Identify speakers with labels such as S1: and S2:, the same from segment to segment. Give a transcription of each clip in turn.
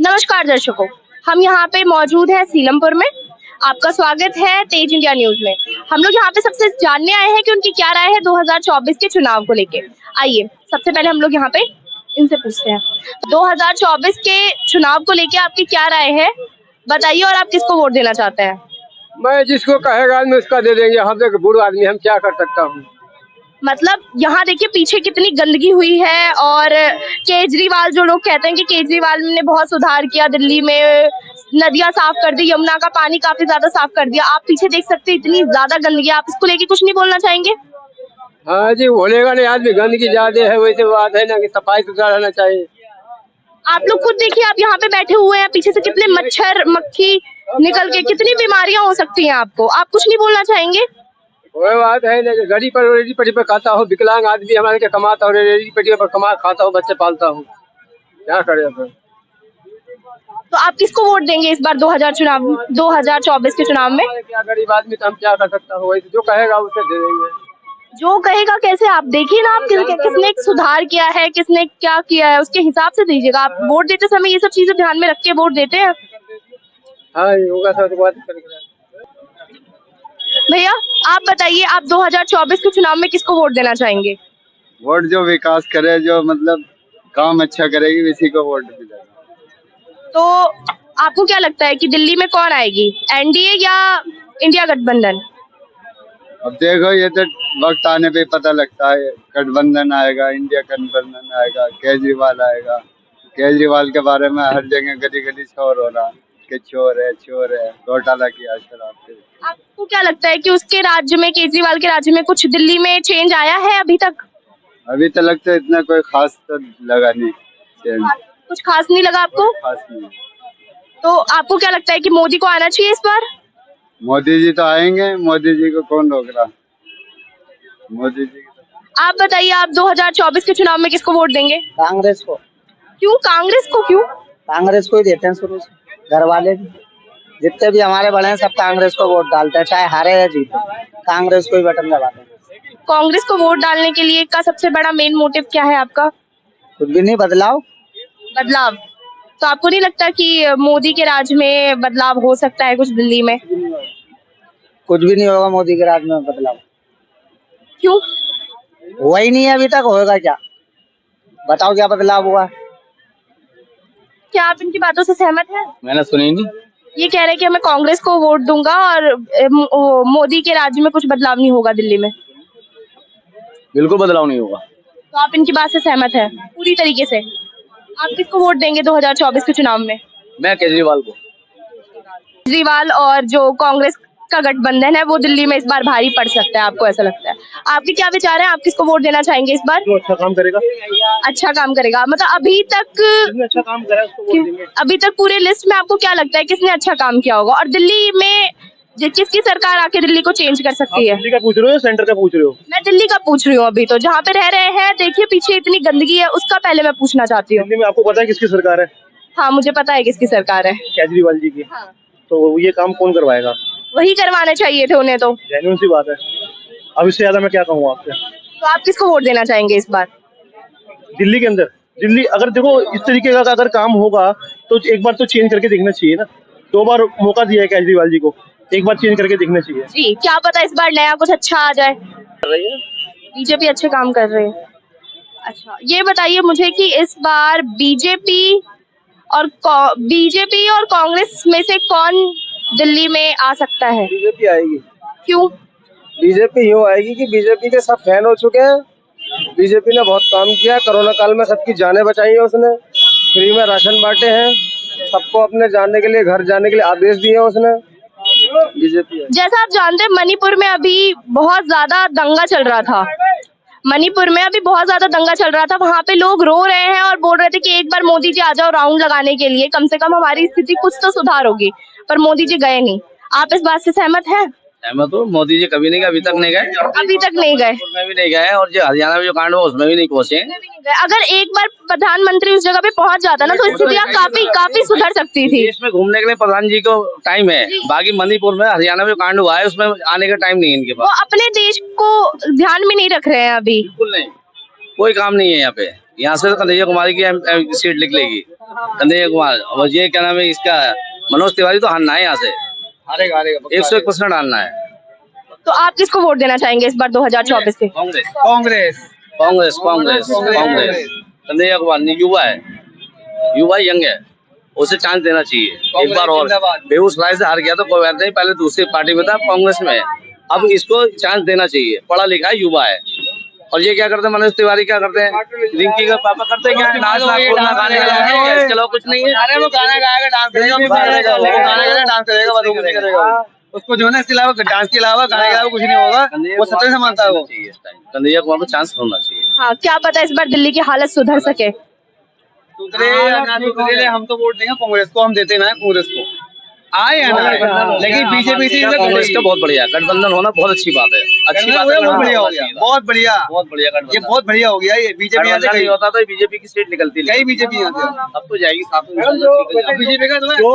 S1: नमस्कार दर्शकों, हम यहाँ पे मौजूद हैं सीलमपुर में। आपका स्वागत है तेज इंडिया न्यूज में। हम लोग यहाँ पे सबसे जानने आए हैं कि उनकी क्या राय है 2024 के चुनाव को लेके। आइए सबसे पहले हम लोग यहाँ पे इनसे पूछते हैं 2024 के चुनाव को लेके आपकी क्या राय है, बताइए। और आप किसको वोट देना चाहते हैं?
S2: मैं जिसको कहेगा आदमी उसका दे देंगे। हम तो बूढ़ा आदमी, हम क्या कर सकता हूँ।
S1: मतलब यहाँ देखिए पीछे कितनी गंदगी हुई है, और केजरीवाल, जो लोग कहते हैं कि केजरीवाल ने बहुत सुधार किया, दिल्ली में नदियां साफ कर दी, यमुना का पानी काफी ज्यादा साफ कर दिया, आप पीछे देख सकते हैं इतनी ज्यादा गंदगी। आप इसको लेके कुछ नहीं बोलना चाहेंगे?
S2: हाँ जी, बोलेगा नहीं आदमी, गंदगी ज्यादा है, वैसे बात है ना कि सफाई सुथरा रहना चाहिए।
S1: आप लोग खुद देखिए, आप यहाँ पे बैठे हुए हैं, पीछे से कितने मच्छर मक्खी निकल के कितनी बीमारियां हो सकती हैं आपको। आप कुछ नहीं बोलना चाहेंगे?
S2: वही बात है ना, गाड़ी पर रेडी पट्टी पर खाता हूँ, विकलांग आदमी हमारे के कमाता हूँ, रेडी पट्टी पर कमा खाता हूँ, बच्चे पालता हूँ, क्या करे फिर।
S1: तो आप किसको वोट देंगे इस बार 2024 के चुनाव में?
S2: क्या गरीब आदमी, तो हम क्या कर सकता हूँ, वैसे जो कहेगा उसे दे देंगे।
S1: जो कहेगा कैसे? आप देखिए ना, आप किसने सुधार किया है, किसने क्या किया है, उसके हिसाब से दीजिएगा। आप वोट देते समय ये सब चीजें ध्यान में रख के वोट देते हैं?
S2: हाँ होगा सब बात।
S1: भैया आप बताइए, आप 2024 के चुनाव में किसको वोट देना चाहेंगे?
S3: वोट जो विकास करे, जो मतलब काम अच्छा करेगी, इसी को वोट मिलेगा।
S1: तो आपको क्या लगता है कि दिल्ली में कौन आएगी, एनडीए या इंडिया गठबंधन?
S3: अब देखो, ये तो वक्त आने पे पता लगता है। गठबंधन आएगा, इंडिया गठबंधन आएगा, केजरीवाल आएगा। केजरीवाल के बारे में हर जगह गली गली शोर हो रहा कि चोर है, घोटाला किया शराब पे।
S1: आपको क्या लगता है कि उसके राज्य में, केजरीवाल के राज्य में कुछ दिल्ली में चेंज आया है अभी तक?
S3: अभी तक लगता है इतना कोई खास तो लगा नहीं।
S1: कुछ खास नहीं लगा आपको?
S3: खास नहीं।
S1: तो आपको क्या लगता है कि मोदी को आना चाहिए इस बार?
S3: मोदी जी तो आएंगे, मोदी जी को कौन रोक रहा। मोदी जी
S1: आप बताइए, आप 2024 के चुनाव में किसको वोट देंगे?
S4: कांग्रेस को।
S1: क्यों कांग्रेस को? क्यों
S4: कांग्रेस को ही देते हैं शुरू से, घर वाले भी, जितने भी हमारे बड़े हैं सब कांग्रेस को वोट डालते हैं, चाहे हारे या जीते, कांग्रेस को ही बटन दबाते हैं।
S1: कांग्रेस को वोट डालने के लिए का सबसे बड़ा मेन मोटिव क्या है आपका?
S4: कुछ भी नहीं, बदलाव।
S1: तो आपको नहीं लगता कि मोदी के राज में बदलाव हो सकता है कुछ दिल्ली में?
S4: कुछ भी नहीं होगा मोदी के राज में बदलाव।
S1: क्यों?
S4: हुआ ही नहीं है अभी तक, होगा क्या? बताओ क्या बदलाव हुआ?
S1: क्या आप इनकी बातों से सहमत हैं?
S3: मैंने सुनी नहीं।
S1: ये कह रहे हैं कि मैं कांग्रेस को वोट दूंगा और मोदी के राज्य में कुछ बदलाव नहीं होगा दिल्ली में।
S3: बिल्कुल बदलाव नहीं होगा।
S1: तो आप इनकी बात से सहमत है पूरी तरीके से? आप किसको वोट देंगे 2024 के चुनाव में?
S3: मैं केजरीवाल को।
S1: केजरीवाल और जो कांग्रेस का गठबंधन है वो दिल्ली में इस बार भारी पड़ सकता है, आपको ऐसा लगता है? आपके क्या विचार है, आप किसको वोट देना चाहेंगे इस बार?
S2: जो अच्छा काम करेगा।
S1: अच्छा काम करेगा मतलब अभी तक पूरे लिस्ट में आपको क्या लगता है किसने अच्छा काम किया होगा? और दिल्ली में किसकी सरकार आके दिल्ली को चेंज कर सकती है?
S2: दिल्ली का पूछ रहे हो, सेंटर का पूछ रहे हो?
S1: मैं दिल्ली का पूछ रही हूँ। अभी तो जहाँ पे रह रहे हैं, देखिए पीछे इतनी गंदगी है, उसका पहले मैं पूछना चाहती हूँ।
S2: दिल्ली में आपको पता है किसकी सरकार है?
S1: हाँ मुझे पता है किसकी सरकार है।
S2: केजरीवाल जी की।
S1: हाँ।
S2: तो ये काम कौन करवाएगा?
S1: वही करवाने चाहिए थे उन्हें तो।
S2: जेन्युइन सी बात है। अब इससे ज्यादा मैं क्या कहूँ आपसे?
S1: तो आप किसको वोट देना चाहेंगे इस बार
S2: दिल्ली के अंदर? दिल्ली अगर देखो इस तरीके का अगर काम होगा तो एक बार तो चेंज करके देखना चाहिए ना। 2 बार मौका दिया है केजरीवाल जी को, एक बार चेंज करके देखना चाहिए।
S1: जी, क्या पता इस बार नया कुछ अच्छा आ जाए। बीजेपी अच्छे काम कर रहे हैं। अच्छा ये बताइए मुझे कि इस बार बीजेपी और कांग्रेस में से कौन दिल्ली में आ सकता है?
S2: बीजेपी आएगी।
S1: क्यों?
S2: बीजेपी यूँ आएगी कि बीजेपी के सब फैन हो चुके हैं। बीजेपी ने बहुत काम किया, कोरोना काल में सबकी जानें बचाई है उसने, फ्री में राशन बांटे हैं, सबको अपने जाने के लिए, घर जाने के लिए आदेश दिए उसने। बीजेपी है।
S1: जैसा आप जानते हैं मणिपुर में अभी बहुत ज्यादा दंगा चल रहा था। वहाँ पे लोग रो रहे हैं और बोल रहे थे कि एक बार मोदी जी आ जाओ राउंड लगाने के लिए, कम से कम हमारी स्थिति कुछ तो सुधार होगी, पर मोदी जी गए नहीं। आप इस बात से सहमत हैं?
S5: सहमत हूँ। मोदी जी कभी नहीं गए, अभी तक नहीं गए।
S1: अभी तक नहीं गए?
S5: उसमें भी नहीं गए, और जो हरियाणा में जो कांड हुआ उसमें भी नहीं पहुंचे।
S1: अगर एक बार प्रधानमंत्री उस जगह पे पहुंच जाता ना तो स्थितियाँ काफी सुधर सकती थी।
S5: देश में घूमने के लिए प्रधान जी को टाइम है, बाकी मणिपुर में, हरियाणा में जो कांड हुआ है उसमें आने का टाइम नहीं है इनके पास।
S1: वो अपने देश को ध्यान में नहीं रख रहे हैं अभी।
S5: बिल्कुल नहीं, कोई काम नहीं है यहाँ पे। यहाँ से कन्हैया कुमारी की सीट निकलेगी। कन्हैया कुमार। और ये क्या नाम है इसका, मनोज तिवारी तो हारना है यहाँ से,
S3: हारेगा
S5: 101% हारना है।
S1: तो आप किसको वोट देना चाहेंगे इस बार 2024 के?
S5: कांग्रेस
S3: कांग्रेस
S5: कांग्रेस कांग्रेस कांग्रेस। कन्हैया कुमार नहीं, युवा है, युवा यंग है, उसे चांस देना चाहिए एक बार और। बेगूसराय से हार गया तो कोई बात नहीं, पहले दूसरी पार्टी में था, कांग्रेस में है, अब इसको चांस देना चाहिए। पढ़ा लिखा है, युवा है। और ये क्या करते हैं, मनोज तिवारी क्या करते हैं, रिंकी का पापा करते हैं क्या, नाच गाने का, इसके अलावा कुछ नहीं है।
S3: अरे वो गाना गाएगा, डांस करेगा, डांस करेगा, उसको जो है ना इसके अलावा डांस के अलावा गाने के अलावा कुछ नहीं होगा, वो सत्य से मानता है वो।
S5: कन्हैया कुमार को चांस होना चाहिए।
S1: हाँ, क्या पता इस बार दिल्ली की हालत सुधर सके।
S3: हम तो वोट देंगे कांग्रेस को, हम देते ना कांग्रेस को, आए या ना आए, लेकिन बीजेपी से
S5: कांग्रेस का बहुत बढ़िया गठबंधन होना बहुत अच्छी बात है, अच्छी बात है,
S3: बहुत बढ़िया हो गया, बहुत बढ़िया,
S5: बहुत बढ़िया
S3: ये
S5: गठबंधन।
S3: बहुत बढ़िया हो गया। ये बीजेपी यहाँ से
S5: नहीं होता तो बीजेपी की सीट निकलती
S3: कई बीजेपी यहाँ से
S5: अब तो जाएगी साथ में।
S3: बीजेपी का
S2: जो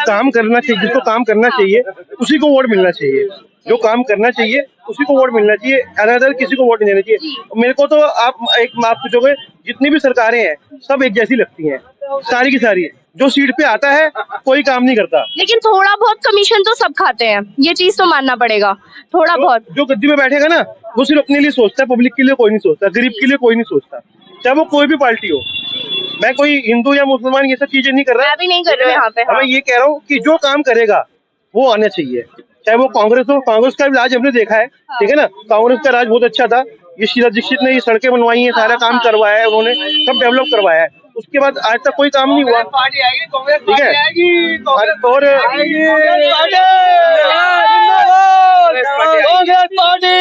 S2: काम करना चाहिए, जिसको काम करना चाहिए उसी को वोट मिलना चाहिए, जो काम करना चाहिए उसी को वोट मिलना चाहिए, अलग किसी को वोट नहीं देना चाहिए। मेरे को तो आप पूछोगे, जितनी भी सरकारें हैं सब एक जैसी लगती हैं, सारी की सारी। जो सीट पे आता है कोई काम नहीं करता,
S1: लेकिन थोड़ा बहुत कमीशन तो सब खाते हैं, ये चीज तो मानना पड़ेगा, थोड़ा बहुत।
S2: जो गद्दी में बैठेगा ना वो सिर्फ अपने लिए सोचता है, पब्लिक के लिए कोई नहीं सोचता, गरीब के लिए कोई नहीं सोचता, चाहे वो कोई भी पार्टी हो। मैं कोई हिंदू या मुसलमान ये सब चीजें नहीं कर रहा,
S1: मैं भी नहीं कर रही हूँ यहाँ पे।
S2: मैं ये कह रहा हूँ कि जो काम करेगा वो आना चाहिए, चाहे वो कांग्रेस हो। कांग्रेस का भी राज हमने देखा है, ठीक है ना, कांग्रेस का राज बहुत अच्छा था। ये शीला दीक्षित ने ये सड़कें बनवाई हैं, सारा काम करवाया है उन्होंने, सब डेवलप करवाया है। उसके बाद आज तक कोई काम नहीं हुआ,
S3: पार्टी आएगी, कांग्रेस
S2: ठीक है। और
S3: कांग्रेस पार्टी